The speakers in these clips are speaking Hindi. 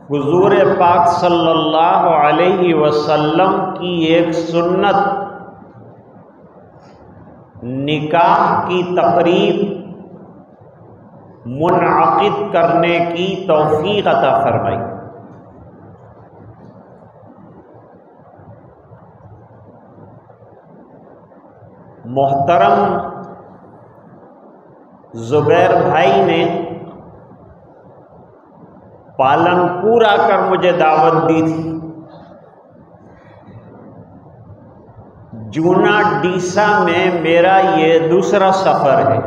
हुजूर पाक सल्लल्लाहु अलैहि वसल्लम की एक सुन्नत निकाह की तकरीब मुनअक़िद करने की तौफ़ीक़ अता फरमाई। मोहतरम ज़ुबैर भाई ने पालनपुर आकर मुझे दावत दी थी। जूना डीसा में मेरा ये दूसरा सफ़र है।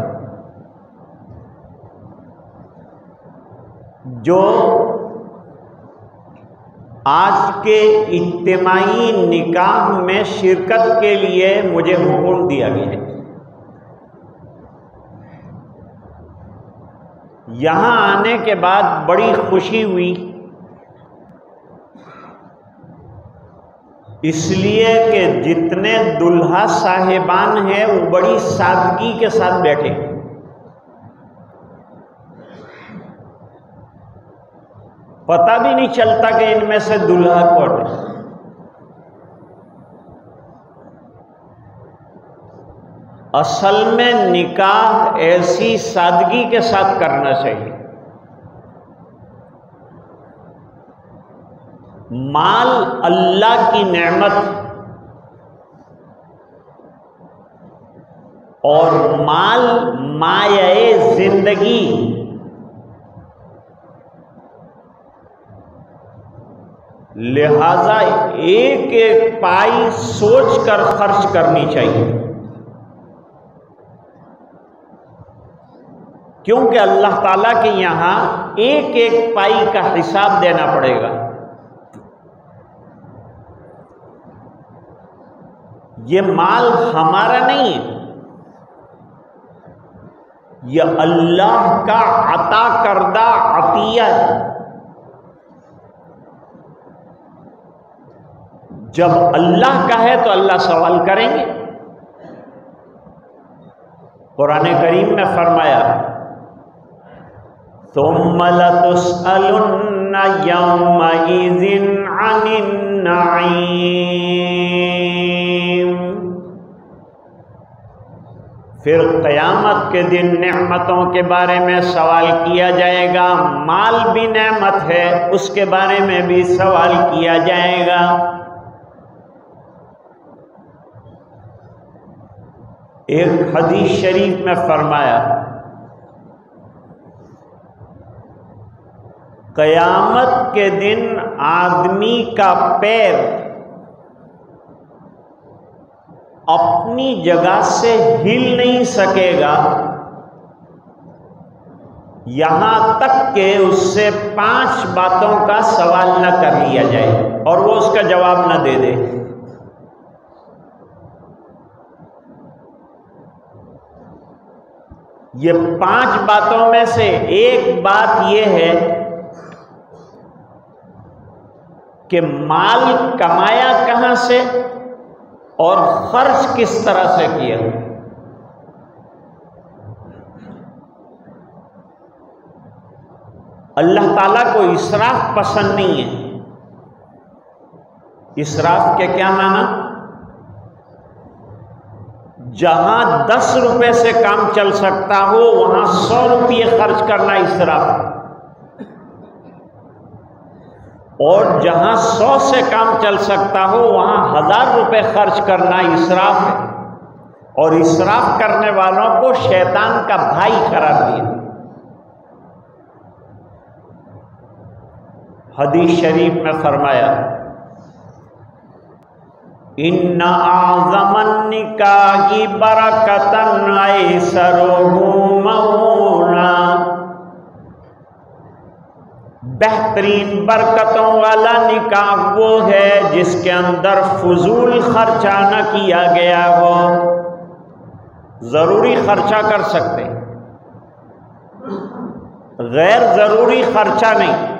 जो आज के इज्तिमाई निकाह में शिरकत के लिए मुझे हुक्म दिया गया है। यहाँ आने के बाद बड़ी खुशी हुई, इसलिए कि जितने दुल्हा साहिबान हैं वो बड़ी सादगी के साथ बैठे। पता भी नहीं चलता कि इनमें से दुल्हा कौन है। असल में निकाह ऐसी सादगी के साथ करना चाहिए। माल अल्लाह की नेमत और माल माये जिंदगी। लिहाजा एक एक पाई सोच कर खर्च करनी चाहिए, क्योंकि अल्लाह ताला के यहाँ एक एक पाई का हिसाब देना पड़ेगा। ये माल हमारा नहीं है, यह अल्लाह का अता करदा अतिया है। जब अल्लाह का है तो अल्लाह सवाल करेंगे। कुरान करीम में फरमाया, सुम्मा लतुसअलुन्ना यौमइज़िन अनिन नईम। फिर क़यामत के दिन नेमतों के बारे में सवाल किया जाएगा। माल भी नेमत है, उसके बारे में भी सवाल किया जाएगा। एक हदीस शरीफ में फरमाया, क़यामत के दिन आदमी का पैर अपनी जगह से हिल नहीं सकेगा यहां तक कि उससे 5 बातों का सवाल न कर लिया जाए और वो उसका जवाब न दे दे। ये 5 बातों में से एक बात यह है कि माल कमाया कहां से और खर्च किस तरह से किया। अल्लाह ताला को इसराफ पसंद नहीं है। इसराफ के क्या माना? जहां 10 रुपए से काम चल सकता हो वहां 100 रुपये खर्च करना इसराफ है, और जहां 100 से काम चल सकता हो वहां 1000 रुपये खर्च करना इसराफ है। और इसराफ करने वालों को शैतान का भाई करार दिया। हदीस शरीफ में फरमाया, इन्ना आज़मन निकाही बरकतन ऐसरुहु मऊना। बेहतरीन बरकतों वाला निकाह वो है जिसके अंदर फजूल खर्चा न किया गया हो। जरूरी खर्चा कर सकते, गैर जरूरी खर्चा नहीं।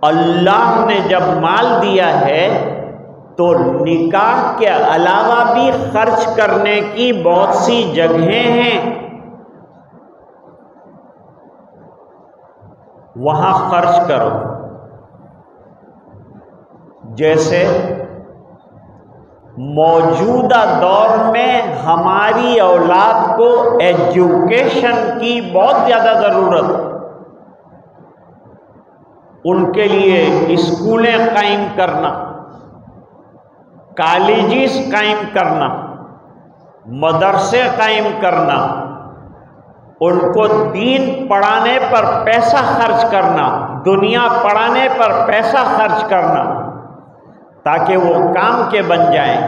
अल्लाह ने जब माल दिया है तो निकाह के अलावा भी खर्च करने की बहुत सी जगहें हैं। वहां खर्च करो। जैसे मौजूदा दौर में हमारी औलाद को एजुकेशन की बहुत ज़्यादा ज़रूरत, उनके लिए स्कूलें कायम करना, कॉलेजेस कायम करना, मदरसे कायम करना, उनको दीन पढ़ाने पर पैसा खर्च करना, दुनिया पढ़ाने पर पैसा खर्च करना, ताकि वो काम के बन जाएं,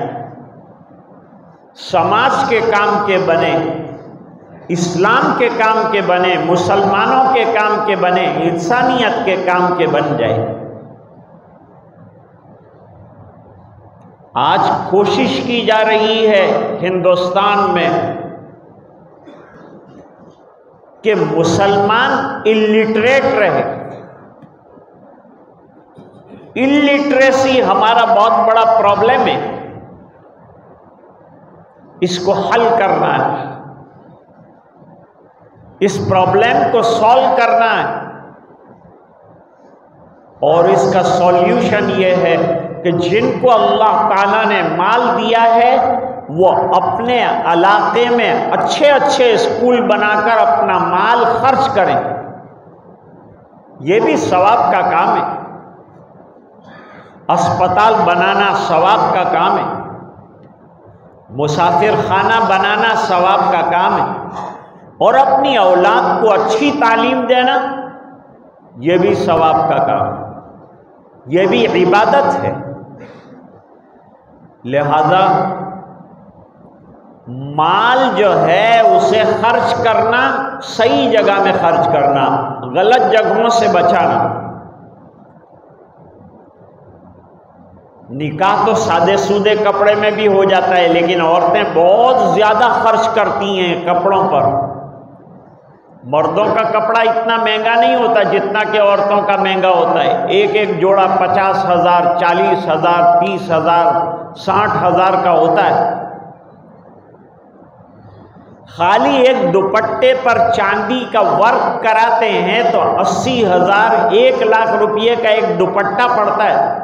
समाज के काम के बने, इस्लाम के काम के बने, मुसलमानों के काम के बने, इंसानियत के काम के बन जाए। आज कोशिश की जा रही है हिंदुस्तान में कि मुसलमान इलिटरेट रहे। इलिटरेसी हमारा बहुत बड़ा प्रॉब्लम है, इसको हल करना है, इस प्रॉब्लम को सॉल्व करना है। और इसका सॉल्यूशन ये है कि जिनको अल्लाह ताला ने माल दिया है वो अपने इलाके में अच्छे अच्छे स्कूल बनाकर अपना माल खर्च करें। ये भी सवाब का काम है। अस्पताल बनाना सवाब का काम है, मुसाफिर खाना बनाना सवाब का काम है, और अपनी औलाद को अच्छी तालीम देना यह भी सवाब का काम है, यह भी इबादत है। लिहाजा माल जो है उसे खर्च करना, सही जगह में खर्च करना, गलत जगहों से बचाना। निकाह तो सादे सूदे कपड़े में भी हो जाता है, लेकिन औरतें बहुत ज़्यादा खर्च करती हैं कपड़ों पर। मर्दों का कपड़ा इतना महंगा नहीं होता जितना कि औरतों का महंगा होता है। एक एक जोड़ा 50,000, 40,000, 30,000, 60,000 का होता है। खाली एक दुपट्टे पर चांदी का वर्क कराते हैं तो 80,000, 1,00,000 रुपये का एक दुपट्टा पड़ता है।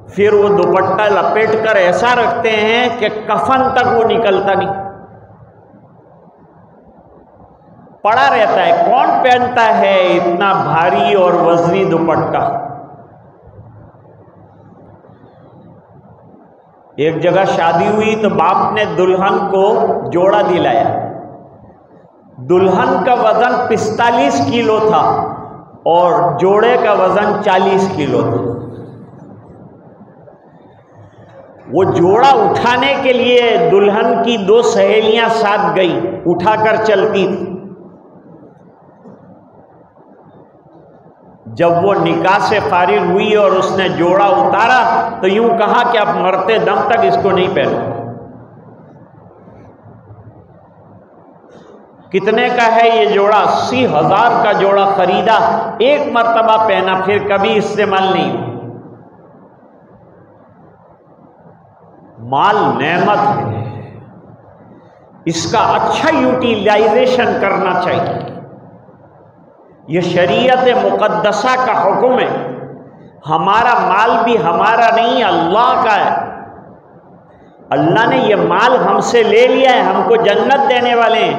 फिर वो दुपट्टा लपेट कर ऐसा रखते हैं कि कफन तक वो निकलता नहीं, पड़ा रहता है। कौन पहनता है इतना भारी और वजनी दुपट्टा? एक जगह शादी हुई तो बाप ने दुल्हन को जोड़ा दिलाया। दुल्हन का वजन 45 किलो था और जोड़े का वजन 40 किलो था। वो जोड़ा उठाने के लिए दुल्हन की 2 सहेलियां साथ गई, उठाकर चलती थी। जब वो निकाह से फारिग हुई और उसने जोड़ा उतारा तो यूं कहा कि अब मरते दम तक इसको नहीं पहनो। कितने का है ये जोड़ा? 80,000 का जोड़ा खरीदा, एक मर्तबा पहना, फिर कभी इस्तेमाल नहीं। माल नेमत है, इसका अच्छा यूटिलाइजेशन करना चाहिए। ये शरीयत मुक़द्दसा का हुक्म है। हमारा माल भी हमारा नहीं, अल्लाह का है। अल्लाह ने ये माल हमसे ले लिया है, हमको जन्नत देने वाले हैं,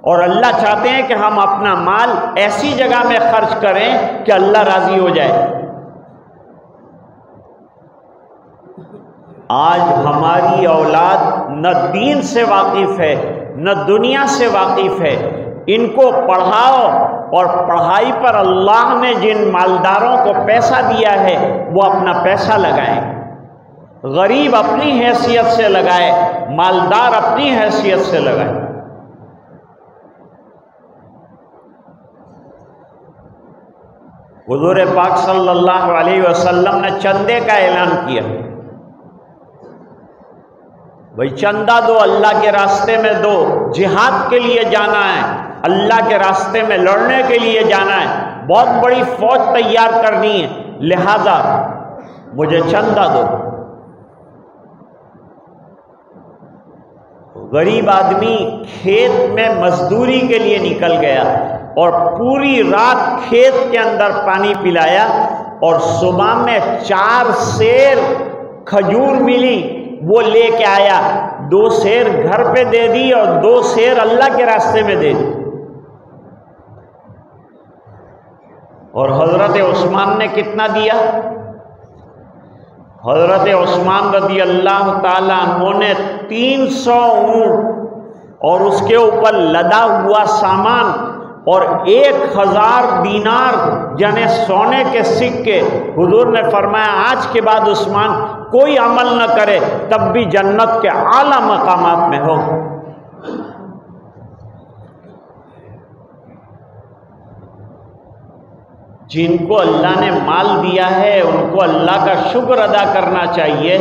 और अल्लाह चाहते हैं कि हम अपना माल ऐसी जगह में खर्च करें कि अल्लाह राजी हो जाए। आज हमारी औलाद न दीन से वाकिफ है न दुनिया से वाकिफ है। इनको पढ़ाओ, और पढ़ाई पर अल्लाह ने जिन मालदारों को पैसा दिया है वो अपना पैसा लगाएं। गरीब अपनी हैसियत से लगाए, मालदार अपनी हैसियत से लगाए। हुज़ूर पाक सल्लल्लाहु अलैहि वसल्लम ने चंदे का ऐलान किया। भाई चंदा दो, अल्लाह के रास्ते में दो। जिहाद के लिए जाना है, अल्लाह के रास्ते में लड़ने के लिए जाना है, बहुत बड़ी फौज तैयार करनी है, लिहाजा मुझे चंदा दो। गरीब आदमी खेत में मजदूरी के लिए निकल गया, और पूरी रात खेत के अंदर पानी पिलाया, और सुबह में 4 सेर खजूर मिली, वो लेके आया। 2 सेर घर पे दे दी और 2 सेर अल्लाह के रास्ते में दे दी। और हजरत उस्मान ने कितना दिया? हजरत उस्मान रज़ी अल्लाह ताला अन्हु ने 300 ऊँट और उसके ऊपर लदा हुआ सामान और 1000 दीनार यानी सोने के सिक्के, हुजूर ने फरमाया आज के बाद उस्मान कोई अमल न करे तब भी जन्नत के आला मकामात में हो। जिनको अल्लाह ने माल दिया है उनको अल्लाह का शुक्र अदा करना चाहिए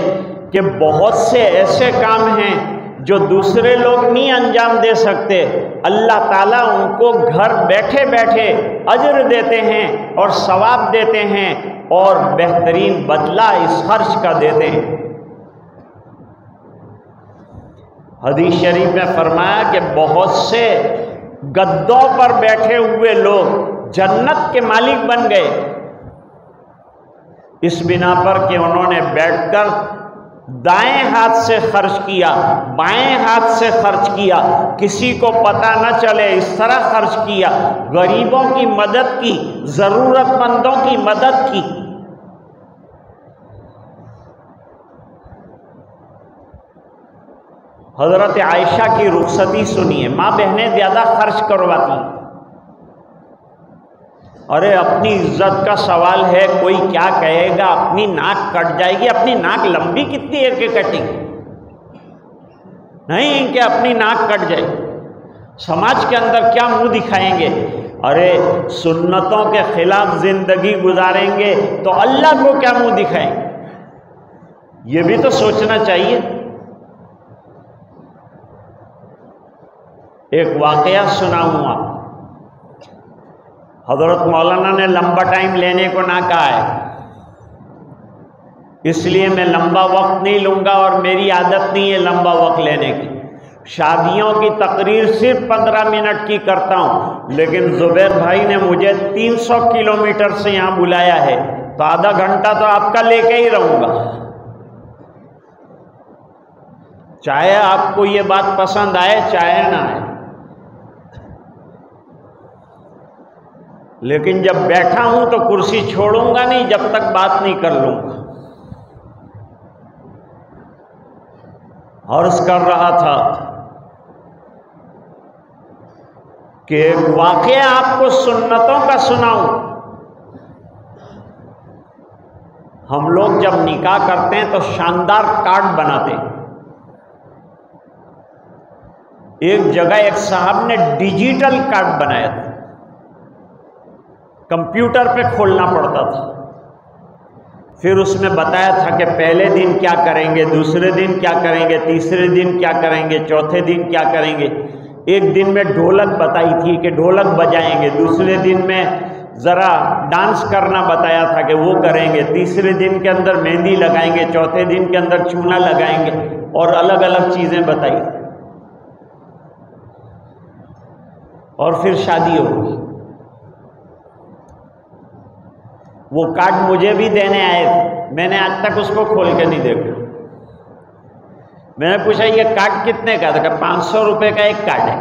कि बहुत से ऐसे काम हैं जो दूसरे लोग नहीं अंजाम दे सकते, अल्लाह ताला उनको घर बैठे बैठे अजर देते हैं और सवाब देते हैं और बेहतरीन बदला इस खर्च का देते हैं। हदीस शरीफ में फरमाया कि बहुत से गद्दों पर बैठे हुए लोग जन्नत के मालिक बन गए, इस बिना पर कि उन्होंने बैठकर दाएं हाथ से खर्च किया, बाएं हाथ से खर्च किया, किसी को पता न चले इस तरह खर्च किया, गरीबों की मदद की, जरूरतमंदों की मदद की। हजरत आयशा की रुखसती सुनिए, माँ बहनें ज्यादा खर्च करवाती। अरे अपनी इज्जत का सवाल है, कोई क्या कहेगा, अपनी नाक कट जाएगी। अपनी नाक लंबी कितनी है कि कटेगी? नहीं कि अपनी नाक कट जाएगी। समाज के अंदर क्या मुंह दिखाएंगे? अरे सुन्नतों के खिलाफ जिंदगी गुजारेंगे तो अल्लाह को क्या मुंह दिखाएंगे? ये भी तो सोचना चाहिए। एक वाकया सुनाऊं आपको। हजरत मौलाना ने लंबा टाइम लेने को ना कहा है, इसलिए मैं लंबा वक्त नहीं लूँगा और मेरी आदत नहीं है लंबा वक्त लेने की। शादियों की तकरीर सिर्फ 15 मिनट की करता हूँ, लेकिन जुबैर भाई ने मुझे 300 किलोमीटर से यहाँ बुलाया है तो आधा घंटा तो आपका लेके ही रहूँगा। चाहे आपको ये बात पसंद आए चाहे ना आए, लेकिन जब बैठा हूं तो कुर्सी छोड़ूंगा नहीं जब तक बात नहीं कर लूंगा। अर्ज कर रहा था कि एक वाकया आपको सुन्नतों का सुनाऊं। हम लोग जब निकाह करते हैं तो शानदार कार्ड बनाते हैं। एक जगह एक साहब ने डिजिटल कार्ड बनाया था, कंप्यूटर पे खोलना पड़ता था। फिर उसमें बताया था कि पहले दिन क्या करेंगे, दूसरे दिन क्या करेंगे, तीसरे दिन क्या करेंगे, चौथे दिन क्या करेंगे। एक दिन में ढोलक बताई थी कि ढोलक बजाएंगे, दूसरे दिन में ज़रा डांस करना बताया था कि वो करेंगे, तीसरे दिन के अंदर मेहंदी लगाएंगे, चौथे दिन के अंदर चूना लगाएंगे और अलग अलग चीज़ें बताई। और फिर शादी होगी। वो कार्ड मुझे भी देने आए थे, मैंने आज तक उसको खोल के नहीं देखा। मैंने पूछा ये कार्ड कितने का था? 500 रुपये का एक कार्ड है।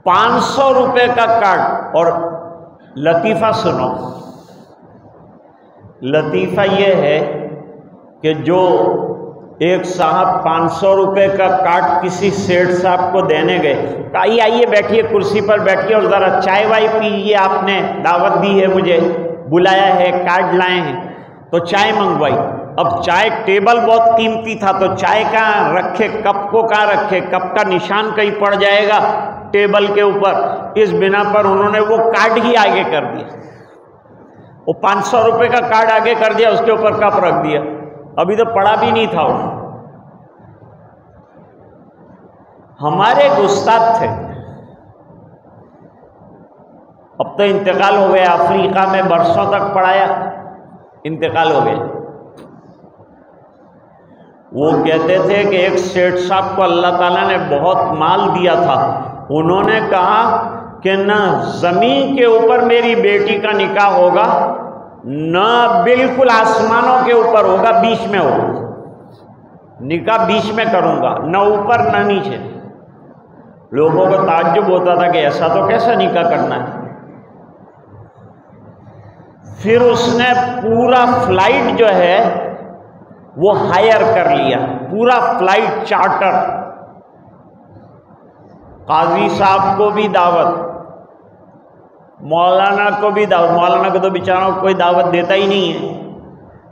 500 रुपये का कार्ड। और लतीफ़ा सुनो, लतीफ़ा ये है कि जो एक साहब 500 रुपये का कार्ड किसी सेठ साहब को देने गए, आइए आइए बैठिए, कुर्सी पर बैठिए और ज़रा चाय वाय पीजिए, आपने दावत दी है, मुझे बुलाया है, कार्ड लाए हैं। तो चाय मंगवाई। अब चाय, टेबल बहुत कीमती था तो चाय कहाँ रखे, कप को कहाँ रखे, कप का निशान कहीं पड़ जाएगा टेबल के ऊपर। इस बिना पर उन्होंने वो कार्ड ही आगे कर दिया, वो 500 रुपये का कार्ड आगे कर दिया, उसके ऊपर कप रख दिया। अभी तो पड़ा भी नहीं था वो। हमारे एक उस्ताद थे, अब तो इंतकाल हो गया, अफ्रीका में बरसों तक पढ़ाया, इंतकाल हो गया। वो कहते थे कि एक सेठ साहब को अल्लाह ताला ने बहुत माल दिया था, उन्होंने कहा कि न ज़मीन के ऊपर मेरी बेटी का निकाह होगा, न बिल्कुल आसमानों के ऊपर होगा, बीच में होगा। निकाह बीच में करूँगा, न ऊपर न नीचे। लोगों को ताज्जुब होता था कि ऐसा तो कैसा निकाह करना है। फिर उसने पूरा फ्लाइट जो है वो हायर कर लिया, पूरा फ्लाइट चार्टर। काजी साहब को भी दावत, मौलाना को भी दावत। मौलाना को तो बेचारों को कोई दावत देता ही नहीं है,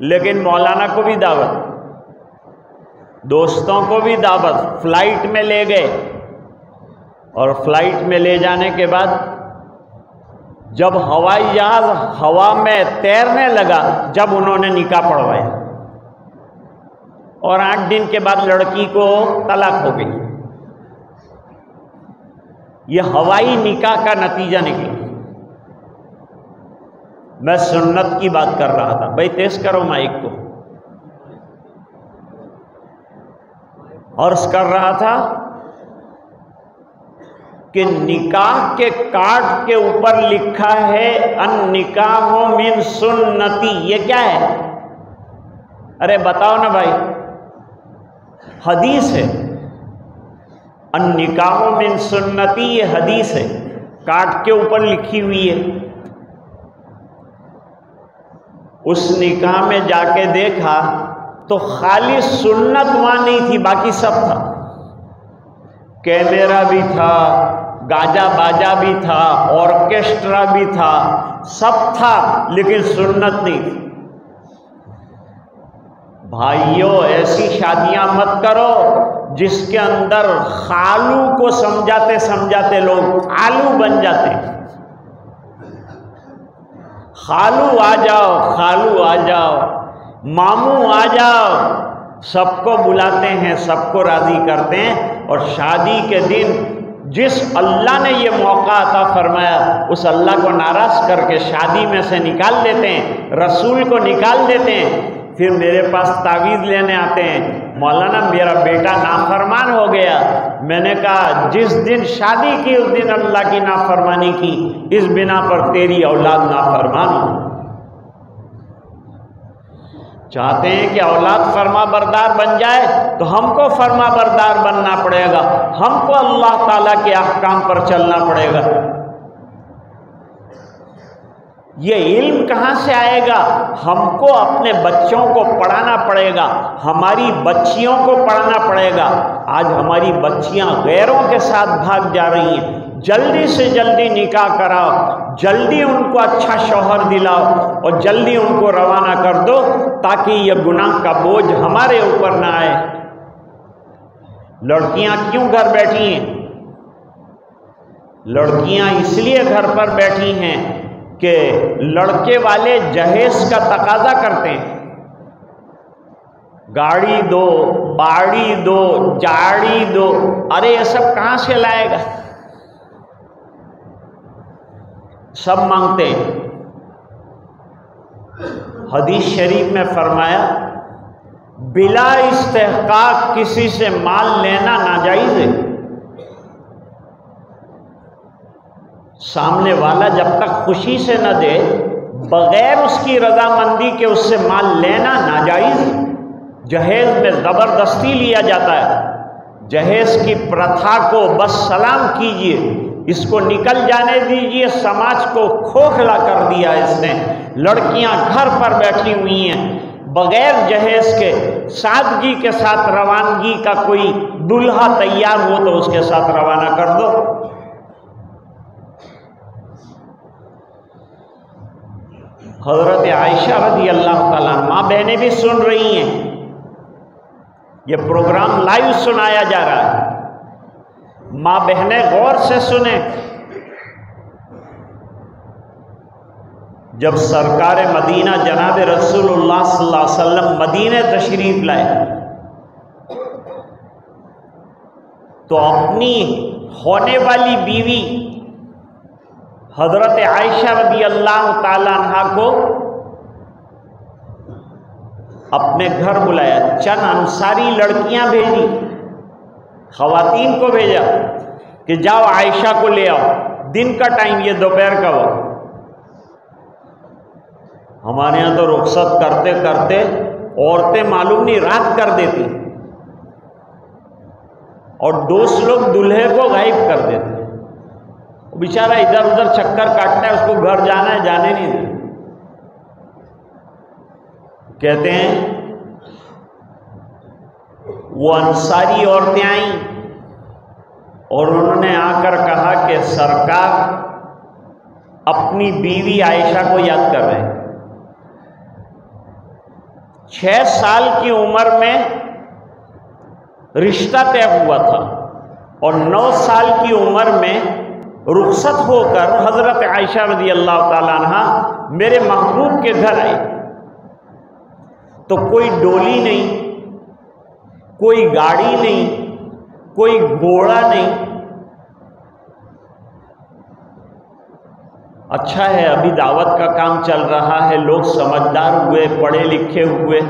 लेकिन मौलाना को भी दावत, दोस्तों को भी दावत। फ्लाइट में ले गए और फ्लाइट में ले जाने के बाद जब हवाई जहाज हवा में तैरने लगा, जब उन्होंने निकाह पढ़वाया और 8 दिन के बाद लड़की को तलाक हो गई। यह हवाई निकाह का नतीजा निकला। मैं सुन्नत की बात कर रहा था। भाई तेज करो माइक को। और कर रहा था कि निकाह के कार्ड के ऊपर लिखा है अन निकाहो मिन सुन्नती। ये क्या है? अरे बताओ ना भाई। हदीस है, अन निकाहो मिन सुन्नती, ये हदीस है, कार्ड के ऊपर लिखी हुई है। उस निकाह में जाके देखा तो खाली सुन्नत वहां नहीं थी, बाकी सब था। कैमरा भी था, गाजा बाजा भी था, ऑर्केस्ट्रा भी था, सब था, लेकिन सुन्नत नहीं थी। भाइयों, ऐसी शादियां मत करो जिसके अंदर खालू को समझाते समझाते लोग आलू बन जाते। खालू आ जाओ, खालू आ जाओ, मामू आ जाओ, सबको बुलाते हैं, सबको राजी करते हैं। और शादी के दिन जिस अल्लाह ने ये मौका अता फरमाया, उस अल्लाह को नाराज करके शादी में से निकाल देते हैं, रसूल को निकाल देते हैं। फिर मेरे पास तावीज़ लेने आते हैं, मौलाना मेरा बेटा नाफरमान हो गया। मैंने कहा जिस दिन शादी की उस दिन अल्लाह की नाफरमानी की, इस बिना पर तेरी औलाद नाफरमान हो। चाहते हैं कि औलाद फरमा बरदार बन जाए, तो हमको फरमा बरदार बनना पड़ेगा, हमको अल्लाह ताला के अहकाम पर चलना पड़ेगा। ये इल्म कहाँ से आएगा? हमको अपने बच्चों को पढ़ाना पड़ेगा, हमारी बच्चियों को पढ़ाना पड़ेगा। आज हमारी बच्चियां गैरों के साथ भाग जा रही हैं। जल्दी से जल्दी निकाह कराओ, जल्दी उनको अच्छा शौहर दिलाओ और जल्दी उनको रवाना कर दो, ताकि यह गुनाह का बोझ हमारे ऊपर ना आए। लड़कियां क्यों घर बैठी हैं? लड़कियां इसलिए घर पर बैठी हैं कि लड़के वाले जहेज का तकाजा करते हैं। गाड़ी दो, बाड़ी दो, जाड़ी दो। अरे ये सब कहां से लाएगा? सब मांगते हैं। हदीस शरीफ में फरमाया, बिला इस्तेहकाक किसी से माल लेना नाजायज है। सामने वाला जब तक खुशी से न दे, बगैर उसकी रजामंदी के उससे माल लेना नाजायज है। जहेज में जबरदस्ती लिया जाता है। जहेज की प्रथा को बस सलाम कीजिए, इसको निकल जाने दीजिए। समाज को खोखला कर दिया इसने। लड़कियां घर पर बैठी हुई हैं, बगैर जहेज के सादगी के साथ रवानगी का कोई दुल्हा तैयार हो तो उसके साथ रवाना कर दो। हजरत आयशा रज़ी अल्लाह ताला, माँ बहनें भी सुन रही हैं, ये प्रोग्राम लाइव सुनाया जा रहा है। माँ बहनें गौर से सुने। जब सरकार मदीना जनाब रसूलुल्लाह सल्लल्लाहु अलैहि वसल्लम मदीने तशरीफ लाए, तो अपनी होने वाली बीवी हजरत आयशा रज़ी अल्लाह ताला अन्हा को अपने घर बुलाया। चंद अंसारी लड़कियां भेजी, खवातीन को भेजा। कि जाओ आयशा को ले आओ। दिन का टाइम, ये दोपहर का वक्त। हमारे यहाँ तो रुखसत करते करते औरतें मालूम नहीं रात कर देती, और दोस्त लोग दूल्हे को गायब कर देते। बेचारा इधर उधर चक्कर काटता है, उसको घर जाना है, जाने नहीं देते। कहते हैं वो अंसारी औरतें आई और उन्होंने आकर कहा कि सरकार अपनी बीवी आयशा को याद कर रहे हैं। 6 साल की उम्र में रिश्ता तय हुआ था और 9 साल की उम्र में रुखसत होकर हजरत आयशा रज़ी अल्लाह ताला अन्हा मेरे महबूब के घर आई। तो कोई डोली नहीं, कोई गाड़ी नहीं, कोई घोड़ा नहीं। अच्छा है अभी दावत का काम चल रहा है, लोग समझदार हुए, पढ़े लिखे हुए,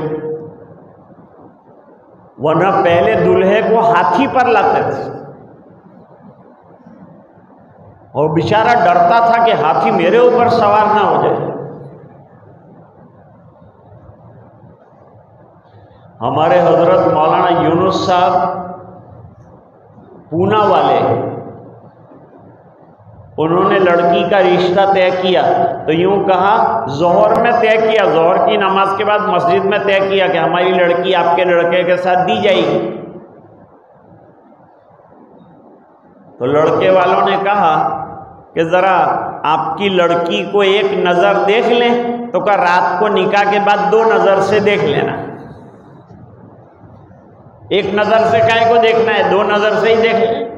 वरना पहले दूल्हे को हाथी पर लाते थे और बेचारा डरता था कि हाथी मेरे ऊपर सवार ना हो जाए। हमारे हजरत मौलाना यूनुस साहब पूना वाले, उन्होंने लड़की का रिश्ता तय किया तो यूं कहा जोहर में तय किया, जोहर की नमाज के बाद मस्जिद में तय किया कि हमारी लड़की आपके लड़के के साथ दी जाएगी। तो लड़के वालों ने कहा कि ज़रा आपकी लड़की को एक नज़र देख लें, तो क्या रात को निकाह के बाद 2 नज़र से देख लेना। एक नज़र से काहे को देखना है, 2 नज़र से ही देख लें।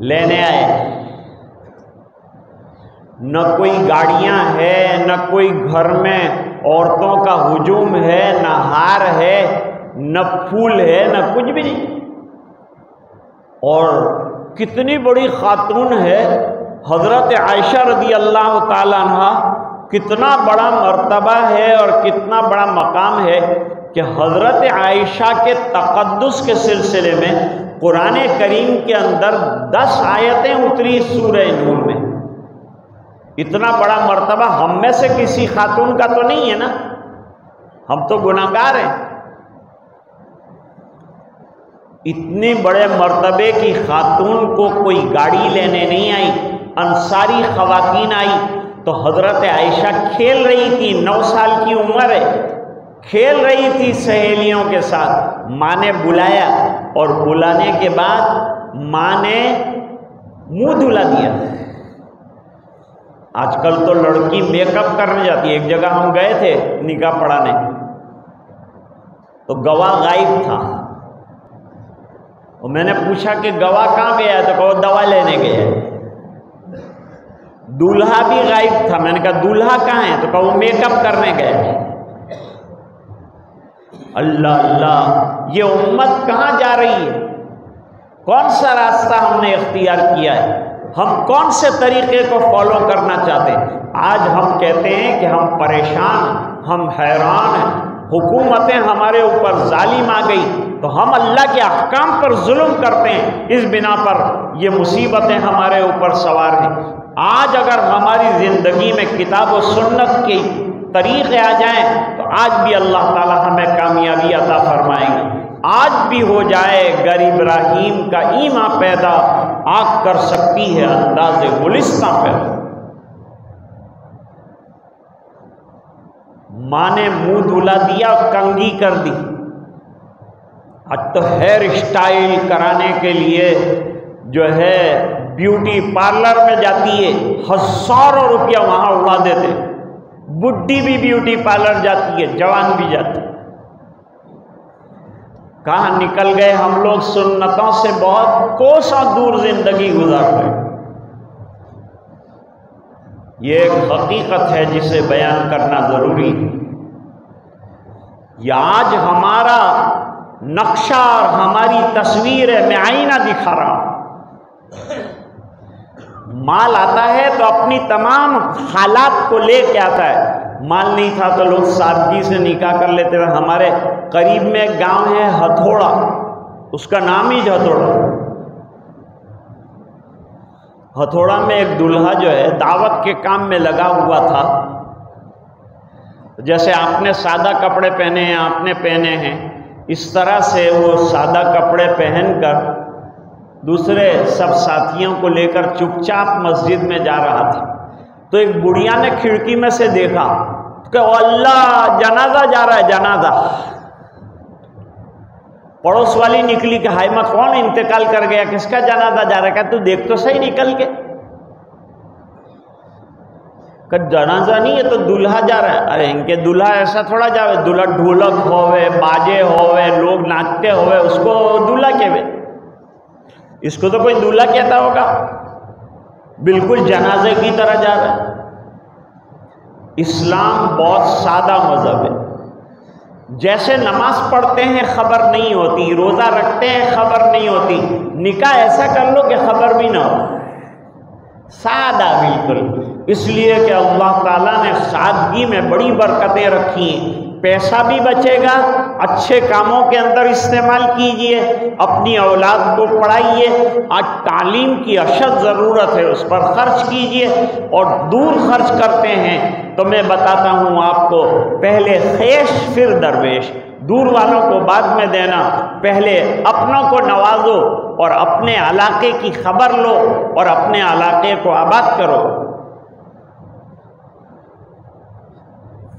लेने आए, न कोई गाड़ियां है, न कोई घर में औरतों का हुजूम है, न हार है, न फूल है, न कुछ भी नहीं। और कितनी बड़ी खातून है हजरत आयशा रज़ी अल्लाह ताला अन्हा, कितना बड़ा मर्तबा है और कितना बड़ा मकाम है कि हजरत आयशा के तक़द्दुस के सिलसिले में कुरान करीम के अंदर 10 आयतें उतरी सूरह नूर में। इतना बड़ा मर्तबा हम में से किसी खातून का तो नहीं है ना, हम तो गुनाहगार हैं। इतने बड़े मर्तबे की खातून को कोई गाड़ी लेने नहीं आई, अंसारी खवातीन आई तो हजरत आयशा खेल रही थी, 9 साल की उम्र है, खेल रही थी सहेलियों के साथ। माँ ने बुलाया और बुलाने के बाद माँ ने मुंह धुला दिया। आजकल तो लड़की मेकअप करने जाती है। एक जगह हम गए थे निकाह पढ़ाने, तो गवाह गायब था और मैंने पूछा कि गवाह कहाँ गया, तो कहो दवा लेने गया। दूल्हा भी गायब था, मैंने कहा दूल्हा कहाँ है, तो कहो मेकअप करने गया। अल्लाह अल्लाह, ये उम्मत कहाँ जा रही है? कौन सा रास्ता हमने इख्तियार किया है? हम कौन से तरीके को फॉलो करना चाहते हैं? आज हम कहते हैं कि हम परेशान, हम हैरान हैं, हुकूमतें हमारे ऊपर जालिम आ गई तो हम अल्लाह के अहकाम पर जुल्म करते हैं। इस बिना पर ये मुसीबतें हमारे ऊपर सवार हैं। आज अगर हमारी ज़िंदगी में किताब और सुन्नत के तरीक़े आ जाएं तो आज भी अल्लाह ताला हमें कामयाबी अता फरमाएंगे। आज भी हो जाए गर इब्राहीम का ईमा पैदा, आग कर सकती है अंदाज़े गुलिस्तां पैदा। माँ ने मुंह धुला दिया, कंघी कर दी। अब तो हेयर स्टाइल कराने के लिए जो है ब्यूटी पार्लर में जाती है, हज़ारों रुपया वहां उड़ा देते। बुढ़ी भी ब्यूटी पार्लर जाती है, जवान भी जाती है। कहाँ निकल गए हम लोग, सुन्नतों से बहुत कोसों दूर जिंदगी गुजार रहे। ये एक हकीकत है जिसे बयान करना जरूरी है। यह आज हमारा नक्शा और हमारी तस्वीर है, मैं आईना दिखा रहा हूं। माल आता है तो अपनी तमाम हालात को लेके आता है। माल नहीं था तो लोग सादगी से निकाह कर लेते थे। हमारे करीब में गांव है हथौड़ा, उसका नाम ही हथौड़ा। हथौड़ा में एक दूल्हा जो है दावत के काम में लगा हुआ था। जैसे आपने सादा कपड़े पहने हैं, आपने पहने हैं, इस तरह से वो सादा कपड़े पहनकर दूसरे सब साथियों को लेकर चुपचाप मस्जिद में जा रहा था। तो एक बुढ़िया ने खिड़की में से देखा कि अल्लाह, जनाजा जा रहा है, जनाजा। पड़ोस वाली निकली कि हाय, मत कौन इंतकाल कर गया, किसका जनाजा जा रहा है? तू देख तो सही निकल के। जनाजा नहीं, ये तो दूल्हा जा रहा है। अरे इनके दूल्हा ऐसा थोड़ा जावे, दूल्हा ढोलक होवे, बाजे होवे, लोग नाचते होवे, उसको दूल्हा कहवे। इसको तो कोई दूल्हा कहता होगा। बिल्कुल जनाजे की तरह जा रहा है। इस्लाम बहुत सादा मजहब है। जैसे नमाज पढ़ते हैं खबर नहीं होती, रोजा रखते हैं खबर नहीं होती, निकाह ऐसा कर लो कि खबर भी ना हो, सादा बिल्कुल। इसलिए कि अल्लाह ताला ने सादगी में बड़ी बरकतें रखी हैं। पैसा भी बचेगा, अच्छे कामों के अंदर इस्तेमाल कीजिए, अपनी औलाद को पढ़ाइए। आज तालीम की अशद ज़रूरत है, उस पर खर्च कीजिए। और दूर खर्च करते हैं तो मैं बताता हूँ आपको, पहले ख़ैश फिर दरवेश। दूर वालों को बाद में देना, पहले अपनों को नवाजो और अपने इलाके की खबर लो और अपने इलाके को आबाद करो।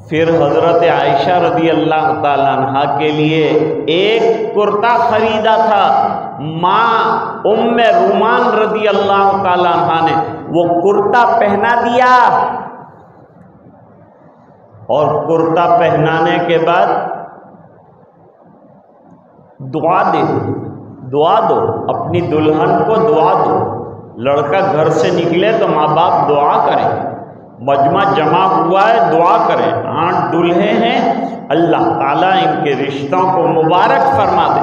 फिर हज़रत आयशा रदी अल्लाह ताला अन्हा के लिए एक कुर्ता खरीदा था। माँ उम्मे रुमान रदी अल्लाह ताला अन्हा ने वो कुर्ता पहना दिया और कुर्ता पहनाने के बाद दुआ दो, अपनी दुल्हन को दुआ दो। लड़का घर से निकले तो माँ बाप दुआ करें, मजमा जमा हुआ है दुआ करें। 8 दूल्हे हैं, अल्लाह ताला इनके रिश्तों को मुबारक फरमा दे,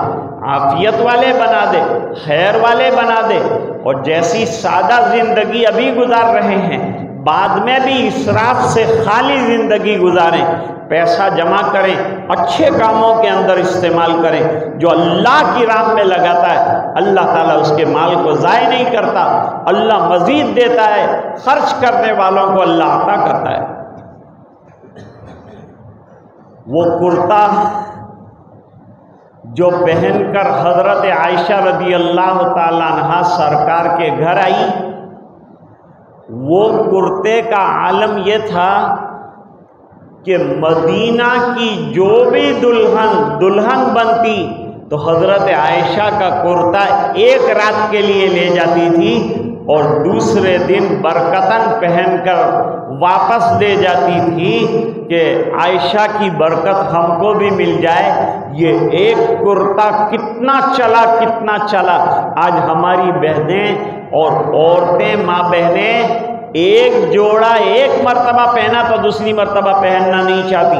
आफियत वाले बना दे, खैर वाले बना दे। और जैसी सादा जिंदगी अभी गुजार रहे हैं, बाद में भी इसराफ से खाली जिंदगी गुजारें। पैसा जमा करें, अच्छे कामों के अंदर इस्तेमाल करें। जो अल्लाह की राह में लगाता है, अल्लाह ताला उसके माल को ज़ाय नहीं करता, अल्लाह मज़ीद देता है। खर्च करने वालों को अल्लाह अता करता है। वो कुर्ता जो पहनकर हज़रत आयशा रदी अल्लाह ताला अन्हा सरकार के घर आई, वो कुर्ते का आलम ये था कि मदीना की जो भी दुल्हन बनती तो हज़रत आयशा का कुर्ता एक रात के लिए ले जाती थी और दूसरे दिन बरकतन पहनकर वापस ले जाती थी कि आयशा की बरकत हमको भी मिल जाए। ये एक कुर्ता कितना चला। आज हमारी बहनें और औरतें, माँ बहनें एक जोड़ा एक मर्तबा पहना तो दूसरी मर्तबा पहनना नहीं चाहती।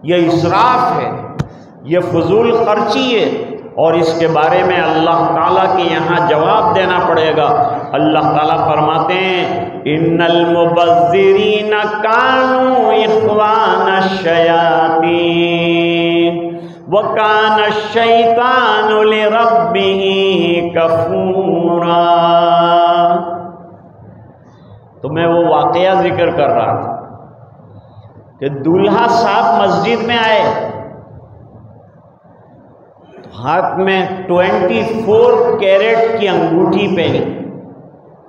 ये इसराफ है, ये फजूल खर्ची है और इसके बारे में अल्लाह ताला के यहाँ जवाब देना पड़ेगा। अल्लाह ताला फरमाते हैं, इन्नल मुबज़्ज़िरीन कानू इख्वान शयातीन व कान शैतानु लिरब्बिही कफूरा। तो मैं वो वाकया जिक्र कर रहा था कि दूल्हा साहब मस्जिद में आए, हाथ में 24 कैरेट की अंगूठी पहनी।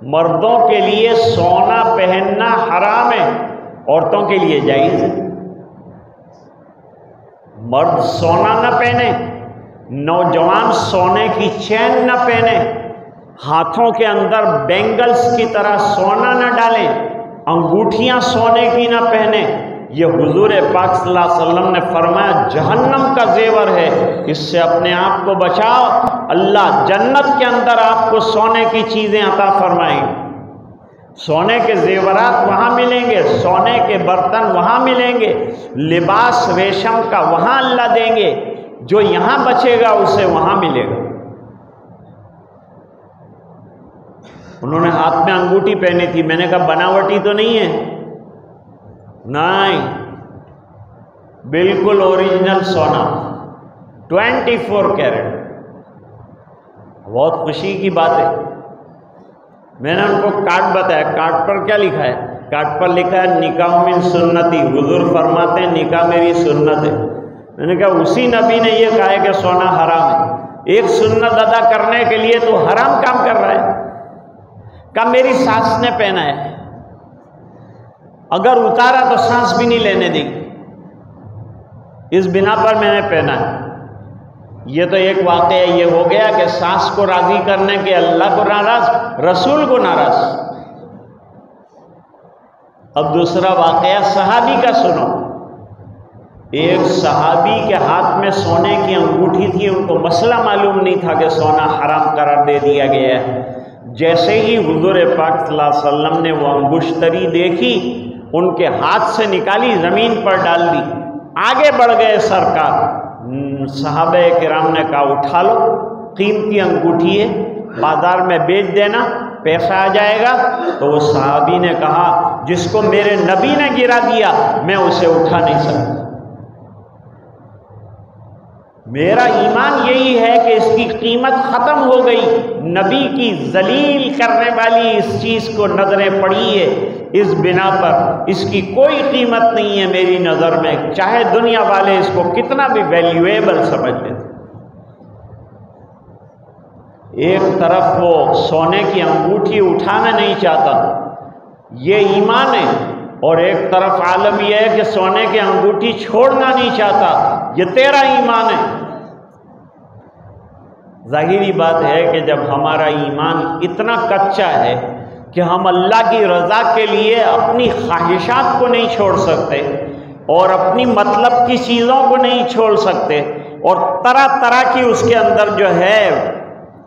मर्दों के लिए सोना पहनना हराम है, औरतों के लिए जायज़ है। मर्द सोना न पहने, नौजवान सोने की चैन न पहने, हाथों के अंदर बैंगल्स की तरह सोना न डालें, अंगूठियां सोने की न पहने। ये हुजूर पाक सल्लल्लाहु अलैहि वसल्लम ने फरमाया जहन्नम का जेवर है, इससे अपने आप को बचाओ। अल्लाह जन्नत के अंदर आपको सोने की चीज़ें अता फरमाएंगे, सोने के जेवरात वहाँ मिलेंगे, सोने के बर्तन वहाँ मिलेंगे, लिबास रेशम का वहाँ अल्लाह देंगे। जो यहाँ बचेगा उसे वहाँ मिलेगा। उन्होंने हाथ में अंगूठी पहनी थी, मैंने कहा बनावटी तो नहीं है? नहीं, बिल्कुल ओरिजिनल सोना, 24 कैरेट। बहुत खुशी की बात है। मैंने उनको कार्ड बताया, कार्ड पर क्या लिखा है? कार्ड पर लिखा है निकाह मिन सुन्नती, हुजूर फरमाते हैं निकाह मेरी सुन्नत है। मैंने कहा उसी नबी ने ये कहा है कि सोना हराम है, एक सुन्नत अदा करने के लिए तो हराम काम कर रहा है। कहा मेरी सास ने पहना है, अगर उतारा तो सांस भी नहीं लेने देगी, इस बिना पर मैंने पहना है। ये तो एक वाक़या ये हो गया कि सास को राजी करने के अल्लाह को नाराज, रसूल को नाराज। अब दूसरा वाक़या सहाबी का सुनो। एक सहाबी के हाथ में सोने की अंगूठी थी, उनको मसला मालूम नहीं था कि सोना हराम करार दे दिया गया है। जैसे ही हुजूर पाक सल्लल्लाहु अलैहि वसल्लम ने वो अंगुश्तरी देखी, उनके हाथ से निकाली, ज़मीन पर डाल दी, आगे बढ़ गए सरकार। सहाबे किराम ने कहा उठा लो, कीमती अंगूठी है, बाजार में बेच देना, पैसा आ जाएगा। तो वो सहाबी ने कहा जिसको मेरे नबी ने गिरा दिया मैं उसे उठा नहीं सकता। मेरा ईमान यही है कि इसकी कीमत ख़त्म हो गई। नबी की जलील करने वाली इस चीज़ को नज़रें पड़ी है, इस बिना पर इसकी कोई कीमत नहीं है मेरी नज़र में, चाहे दुनिया वाले इसको कितना भी वैल्यूएबल समझ लेते। एक तरफ वो सोने की अंगूठी उठाना नहीं चाहता, ये ईमान है, और एक तरफ आलम यह है कि सोने की अंगूठी छोड़ना नहीं चाहता, ये तेरा ईमान है। जाहिरी बात है कि जब हमारा ईमान इतना कच्चा है कि हम अल्लाह की रज़ा के लिए अपनी ख्वाहिशात को नहीं छोड़ सकते और अपनी मतलब की चीज़ों को नहीं छोड़ सकते, और तरह तरह की उसके अंदर जो है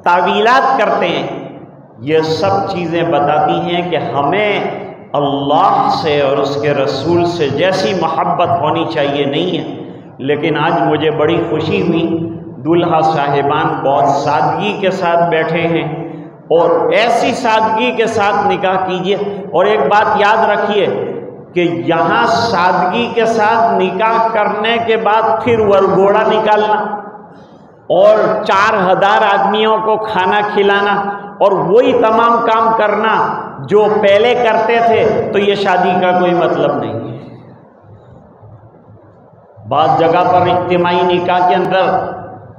तावीलात करते हैं, ये सब चीज़ें बताती हैं कि हमें अल्लाह से और उसके रसूल से जैसी मोहब्बत होनी चाहिए नहीं है। लेकिन आज मुझे बड़ी खुशी हुई, दूल्हा साहिबान बहुत सादगी के साथ बैठे हैं, और ऐसी सादगी के साथ निकाह कीजिए। और एक बात याद रखिए कि यहाँ सादगी के साथ निकाह करने के बाद फिर वरघोड़ा निकालना और 4000 आदमियों को खाना खिलाना और वही तमाम काम करना जो पहले करते थे, तो ये शादी का कोई मतलब नहीं है। बाद जगह पर इज्तिमाई निकाह के अंदर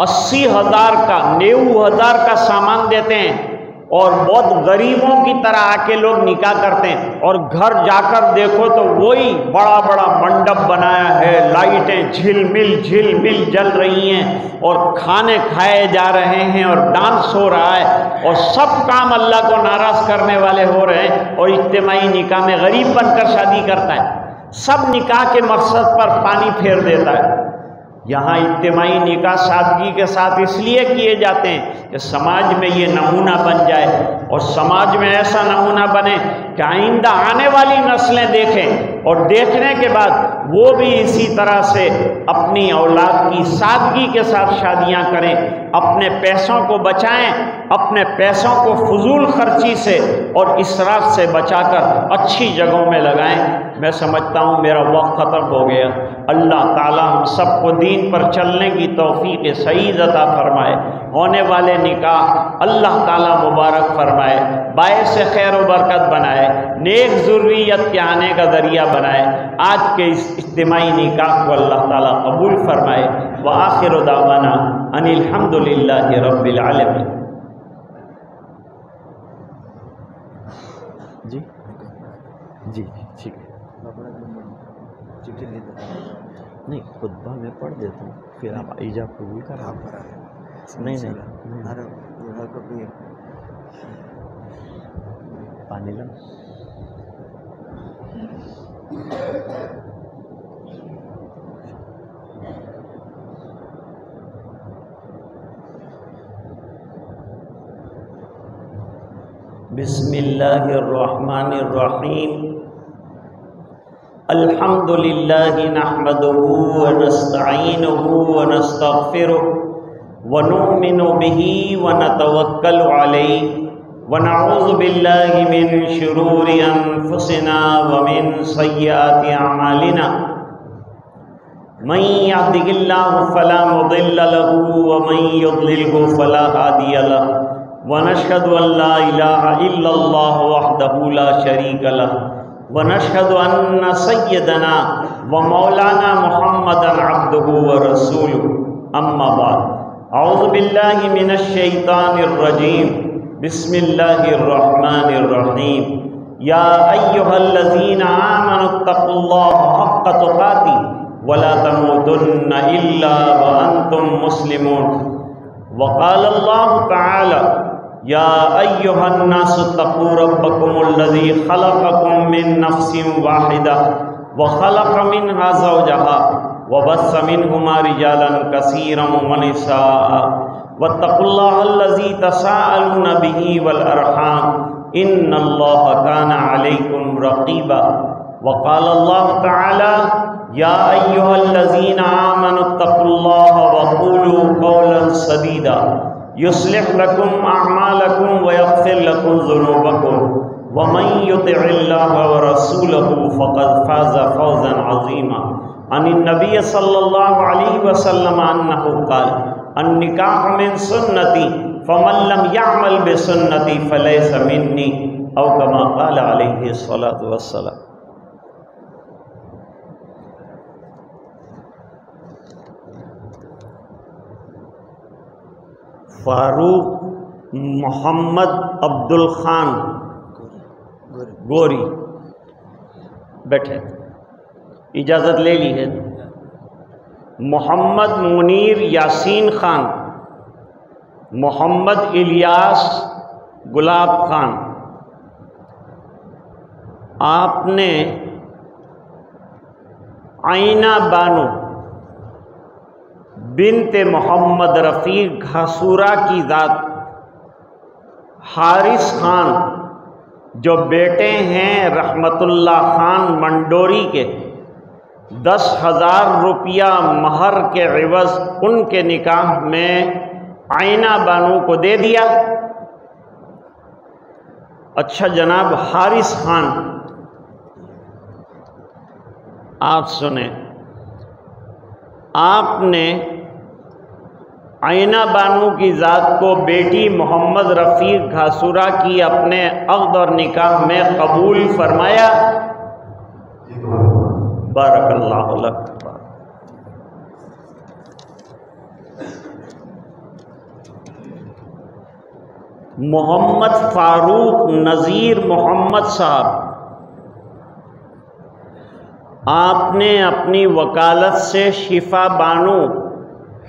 80,000 का 90,000 का सामान देते हैं और बहुत गरीबों की तरह आके लोग निकाह करते हैं, और घर जाकर देखो तो वही बड़ा बड़ा मंडप बनाया है, लाइटें झिलमिल जल रही हैं और खाने खाए जा रहे हैं और डांस हो रहा है, और सब काम अल्लाह को नाराज़ करने वाले हो रहे हैं। और इज्तिमाई निकाह में गरीब बनकर शादी करता है, सब निकाह के मकसद पर पानी फेर देता है। यहाँ इज्तिमाई निकाह सादगी के साथ इसलिए किए जाते हैं कि समाज में ये नमूना बन जाए, और समाज में ऐसा नमूना बने कि आइंदा आने वाली नस्लें देखें, और देखने के बाद वो भी इसी तरह से अपनी औलाद की सादगी के साथ शादियां करें, अपने पैसों को बचाएं, अपने पैसों को फजूल खर्ची से और इसराफ से बचाकर अच्छी जगहों में लगाएं। मैं समझता हूँ मेरा वक्त ख़त्म हो गया। अल्लाह ताला हम सबको दीन पर चलने की तौफीक सईद अता फरमाए, होने वाले निकाह अल्लाह ताला मुबारक फरमाए, बायस खैर व बरकत बनाए, नेक ज़ुर्रियत के आने का ज़रिया बनाए। आज के इस इज्तिमाई निकाह को अल्लाह ताला कबूल फरमाए। व आखिर दावाना अनिल हम्दुलिल्लाहि रब्बिल आलमीन। जी जी ठीक है, नहीं खुतबा मैं पढ़ देता हूँ, फिर आप ईजाब कबूल कर। नहीं पानी ला। बिस्मिल्लाहिर्रहमानिर्रहीम। अल्हम्दुलिल्लाहि नहमदुहु व नस्तईनुहु व नस्तगफिरुहु व नुमिनु बिही व नतवक्कलु अलैहि व नऊज़ु बिल्लाहि मिन शुरूरि अनफुसिना व मिन सय्यिआति अमालिना। मन यहदिहिल्लाहु फला मुदिल्ल लहु व मन युद्लिलहु फला हादिय लहु। व नशहदु अन ला इलाहा इल्लल्लाह वहदहु ला शरीक लह व नशहदु अन्न सय्यदना व मौलाना मुहम्मदन अब्दुहु व रसूलुहु अम्मा बाद औज़ु बिल्लाहि मिनश शैतानिर रजीम बिस्मिल्लाहिर रहमानिर रहीम या अय्युहल्लज़ीना आमनुत्तक़ुल्लाह हक़्क़ तुक़ातिह वला तमूतुन्ना इल्ला व अंतुम मुस्लिमून वक़ाल अल्लाहु तआला या अय्युहन्नासु तक़ू रब्बकुमुल्लज़ी ख़लक़कुम मिन नफ़्सिन वाहिदा व ख़लक़ मिन्हा ज़ौजहा व बस्स मिन्हुमा रिजालन कसीरन व निसाअ वत्तक़ुल्लाहल्लज़ी तसाअलूना बिही वल अरहाम इन्नल्लाहा काना अलैकुम रक़ीबा वक़ाल अल्लाहु तआला या अय्युहल्लज़ीना आमनुत्तक़ुल्लाह वक़ूलू क़ौलन सदीदा युस्लिह लकुम अअमालकुम व यग़फ़िर लकुम ज़ुनूबकुम व मन युतिइल्लाह व रसूलहु फ़क़द फ़ाज़ फ़ौज़न अज़ीमा अनिन नबी सल्लल्लाहु अलैहि वसल्लम अन्नहु क़ाल अन्निकाह मिन सुन्नती फमन लम यअमल बिसुन्नती फ़लैसा मिन्नी औ कमा क़ाल अलैहि सलातु वस्सलाम। फारूक मोहम्मद अब्दुल खान गोरी बैठे, इजाज़त ले ली है। मोहम्मद मुनीर यासीन खान, मोहम्मद इलियास गुलाब खान, आपने आइना बानो बिनते मोहम्मद रफ़ीक घासूरा की ज़ात हारिस खान जो बेटे हैं रहमतुल्लाह खान मंडोरी के 10,000 रुपया महर के एवज़ उनके निकाह में आइना बानो को दे दिया। अच्छा जनाब हारिस खान, आप सुने, आपने आइना बानो की ज़ात को बेटी मोहम्मद रफ़ीक घासूरा की अपने अक़्द और निकाह में कबूल फरमाया। बारकल्लाहु लक। मोहम्मद फ़ारूक नज़ीर मोहम्मद साहब, आपने अपनी वकालत से शिफा बानो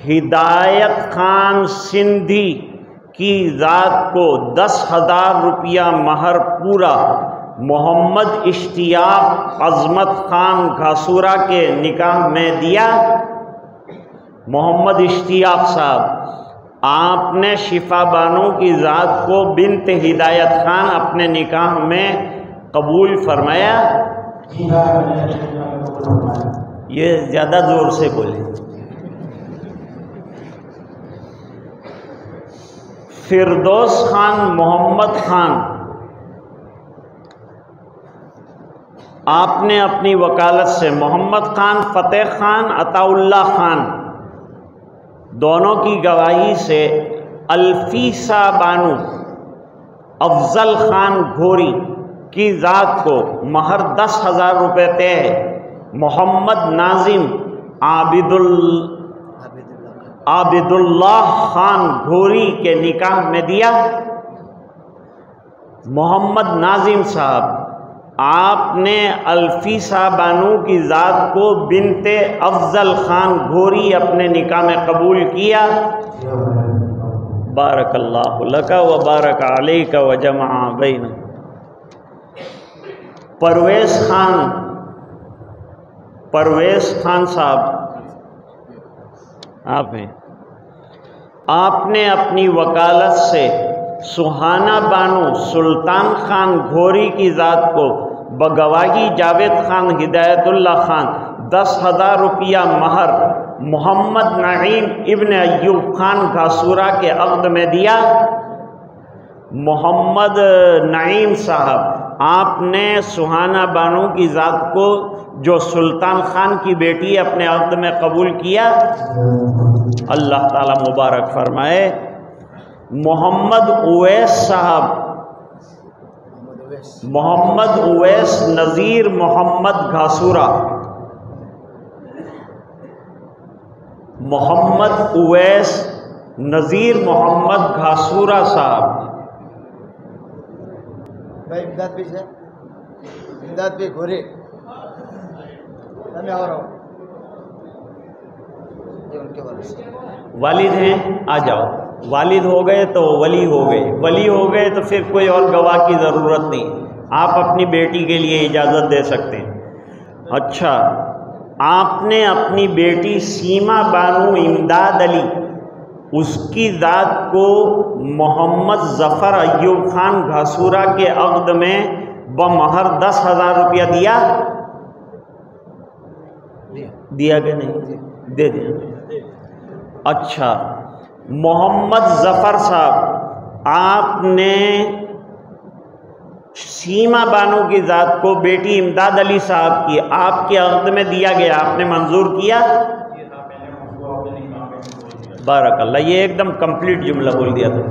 हिदायत खान सिंधी की ज़ात को 10,000 रुपया महर पूरा मोहम्मद इश्तियाक अज़मत खान घासूरा के निकाह में दिया। मोहम्मद इश्तियाक साहब, आपने शिफा बानो की ज़ात को बिन्त हिदायत खान अपने निकाह में कबूल फरमाया। ये ज़्यादा ज़ोर से बोले। फिरदौस खान मोहम्मद खान, आपने अपनी वकालत से मोहम्मद खान फ़तेह खान अताउल्लाह खान दोनों की गवाही से अल्फीसा बानो अफजल खान घोरी की ज़ात को महर 10,000 रुपये तय मोहम्मद नाजिम आबिदुल्लाह खान घोरी के निकाह में दिया। मोहम्मद नाजिम साहब, आपने अल्फीसा बानो की ज़ात को बिनते अफजल खान घोरी अपने निकाह में कबूल किया। बारकल्लाहु लका व बारक अलैका व जमा बैना। परवेज़ खान साहब, आप हैं, आपने अपनी वकालत से सुहाना बानो सुल्तान खान घोरी की ज़ात को बगवाही जावेद खान हिदायतुल्लाह खान 10,000 रुपया महर मोहम्मद नईम इब्न अय्यूब खान घासूरा के अक़्द में दिया। मोहम्मद नईम साहब, आपने सुहाना बानो की ज़ात को जो सुल्तान खान की बेटी अपने अक़्द में कबूल किया। अल्लाह ताला मुबारक फरमाए। मोहम्मद उवैस साहब, मोहम्मद उवैस नज़ीर मोहम्मद घासूरा, मोहम्मद उवैस नज़ीर मोहम्मद घासूरा साहब। भाई इमदाद भी है, इमदाद भी घोरे मैं आ रहा हूँ, ये उनके वालिद हैं, आ जाओ। वालिद हो गए तो वली हो गए, वली हो गए तो फिर कोई और गवाह की ज़रूरत नहीं, आप अपनी बेटी के लिए इजाज़त दे सकते हैं। अच्छा, आपने अपनी बेटी सीमा बानू इमदाद अली, उसकी ज़ात को मोहम्मद ज़फ़र अय्यूब खान घासूरा के अक़्द में बमहर 10,000 रुपया दिया, दिया कि नहीं? दे दिया। अच्छा, मोहम्मद ज़फ़र साहब, आपने सीमा बानो की ज़ात को बेटी इमदाद अली साहब की आपके अक़्द में दिया गया, आपने मंजूर किया? बारकल्लाह, ये एकदम कंप्लीट जुमला बोल दिया था।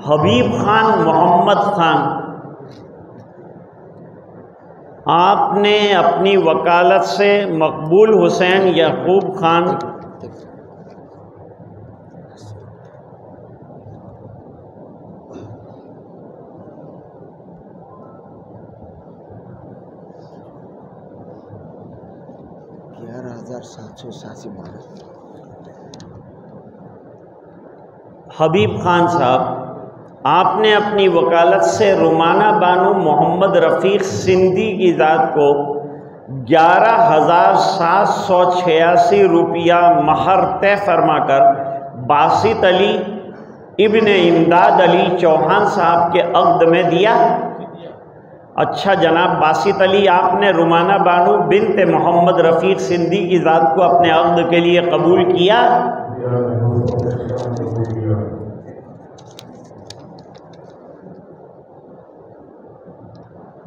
हबीब खान मोहम्मद खान, आपने अपनी वकालत से मकबूल हुसैन याकूब खान, हबीब खान साहब, आपने अपनी वकालत से रुमाना बानू मोहम्मद रफ़ीक सिंधी की ज़ात को 11,786 रुपया महर तय फरमाकर बासित अली इब्ने इमदाद अली चौहान साहब के अक़्द में दिया। अच्छा जनाब बासित अली, आपने रुमाना बानू बिन्त मोहम्मद रफ़ीक सिंधी की ज़ात को अपने अक़्द के लिए कबूल किया?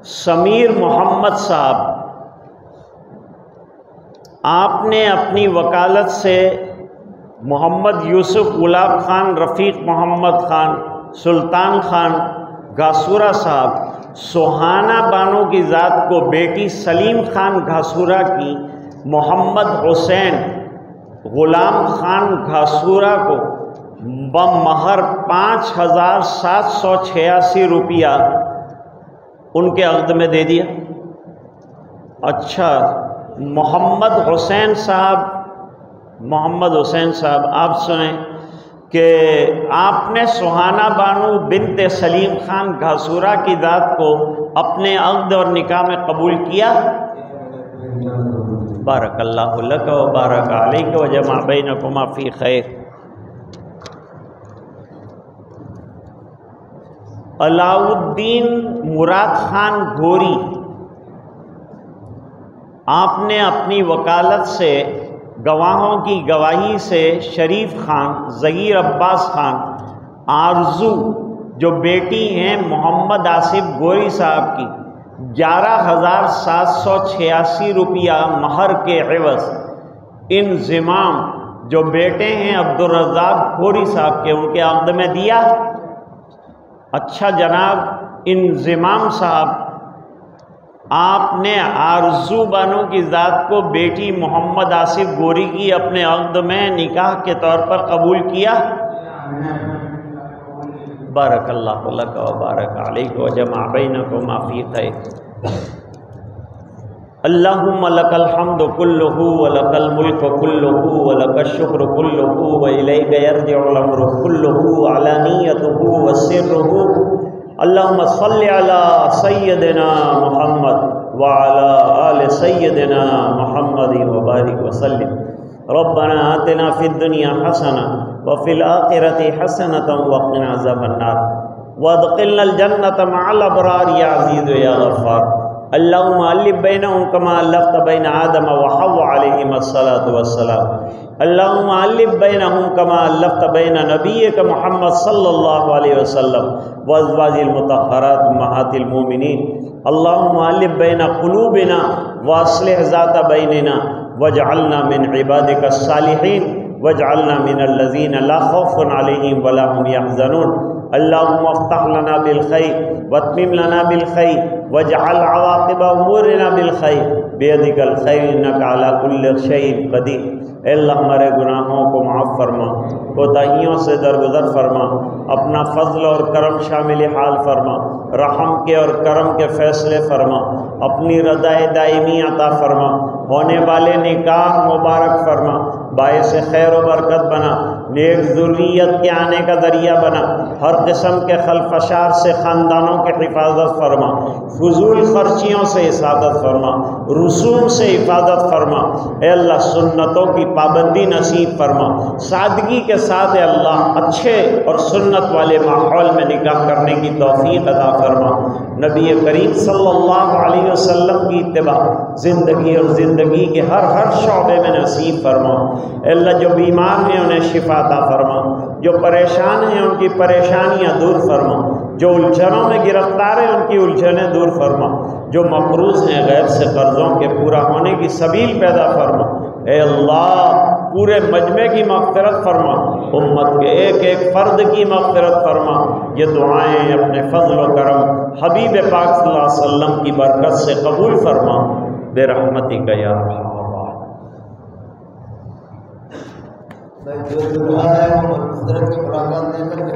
समीर मोहम्मद साहब, आपने अपनी वकालत से मोहम्मद यूसुफ गुलाब खान, रफ़ीक मोहम्मद खान, सुल्तान खान घासूरा साहब, सुहाना बानो की ज़ात को बेटी सलीम खान घासूरा की मोहम्मद हुसैन ग़ुलाम खान घासूरा को बमहर 5,786 रुपया उनके अक़्द में दे दिया। अच्छा, मोहम्मद हुसैन साहब, आप सुने कि आपने सुहाना बानू बिन्ते सलीम खान घासूरा की ज़ात को अपने अक़्द और निकाह में कबूल किया? बारकल्लाहु लक व बारक अलैक व जमा बैनकुमा फ़ी खैर। अलाउद्दीन मुराद खान घोरी, आपने अपनी वकालत से गवाहों की गवाही से शरीफ खान, ज़हीर अब्बास खान, आरजू जो बेटी हैं मोहम्मद आसिफ गोरी साहब की 11,786 रुपया महर के एवज़, इंज़िमाम जो बेटे हैं अब्दुर्रज़्ज़ाक़ गोरी साहब के, उनके अक़्द में दिया। अच्छा जनाब इंज़िमाम साहब, आपने आरजू बानो की ज़ात को बेटी मोहम्मद आसिफ गोरी की अपने अक़्द में निकाह के तौर पर कबूल किया? बारकल्लाहु लक व बारक अलैक व जमा बैनकुमा फ़ी खैर। अल्लाहुम्मा लकल हम्दु कुल्लुहु व लकल मुल्कु कुल्लुहु व लकश शुक्र कुल्लुहु व इलैका यर्जिउल अम्रु कुल्लुहु अलानियतुहु व सिर्रुहु। अल्लाहुम्मा सल्लि अला सय्यदिना मुहम्मद व अला आलि सय्यदिना मुहम्मद व बारिक व सल्लिम। रब्बना आतिना फिद दुनिया हसना व फिल आखिरति हसनतन व क़िना अज़ाबन्नार व अदखिलनल जन्नत मअल अबरार या अज़ीज़ या गफ़्फ़ार। अल्लाहुम्मा अल्लिफ़ बैनहुम कमा अल्लफ़्त बैन आदम व हव्वा अलैहिमुस्सलातु वस्सलाम। अल्लाहुम्मा अल्लिफ़ बैनहुम कमा अल्लफ़्त बैन नबिय्यिक मुहम्मद सल्लल्लाहु अलैहि वसल्लम व अज़वाजिल मुतहहरात उम्महातिल मोमिनीन। अल्लाहुम्मा अल्लिफ़ बैन क़ुलूबिना व अस्लिह ज़ात बैनिना वजअलना मिन इबादिकस सालिहीन वजअलना मिनल्लज़ीना ला खौफुन अलैहिम वला हुम यहज़नून। अल्लाहुम्मा अफ्तह लना बिल खैर वत्मिम लना बिल खैर वजअल अवाक़िब उमूरिना बिल खैर बियदिकल खैर इन्नका अला कुल्लि शैइन क़दीर। अल्लाह हमारे गुनाहों को माफ़ फरमा, कोताहियों से दरगुजर फरमा, अपना फ़ज़ल और करम शामिल हाल फरमा, रहम के और करम के फ़ैसले फरमा, अपनी रज़ाए दायमी अता फरमा, होने वाले निकाह मुबारक फरमा, बायस खैर व बरकत बना, नेक ज़ुर्रियत के आने का ज़रिया बना, हर किस्म के खलफशार से ख़ानदानों की हिफाजत फरमा, फजूल खर्चियों से हिफाजत फरमा, रसूम से हिफाजत फरमा। ए अल्लाह सुन्नतों की पाबंदी नसीब फरमा, सादगी के साथ अल्लाह अच्छे और सुन्नत वाले माहौल में निकाह करने की तौफीक अता फरमा। नबी करीम सल्लल्लाहु अलैहि वसल्लम की इत्तिबा ज़िंदगी और ज़िंदगी के हर शौबे में नसीब फरमा। अल्लाह जो बीमार हैं उन्हें शिफा अता फरमा, जो परेशान हैं उनकी परेशानियां दूर फरमा, जो उलझनों में गिरफ्तार हैं उनकी उलझनें दूर फरमा, जो मकरूज़ हैं गैर से कर्ज़ों के पूरा होने की सबील पैदा फरमा। ए अल्लाह पूरे मजमे की मग़फ़िरत फरमा, उम्मत के एक एक फ़र्द की मग़फ़िरत फरमा। ये दुआएं अपने फ़ज़ल व करम हबीब पाक सल्लल्लाहु अलैहि वसल्लम की बरकत से कबूल फरमा बेरहमतिका या अरहमर भाई जो दुआ है वो हज़रत की मुलाकात लेकर के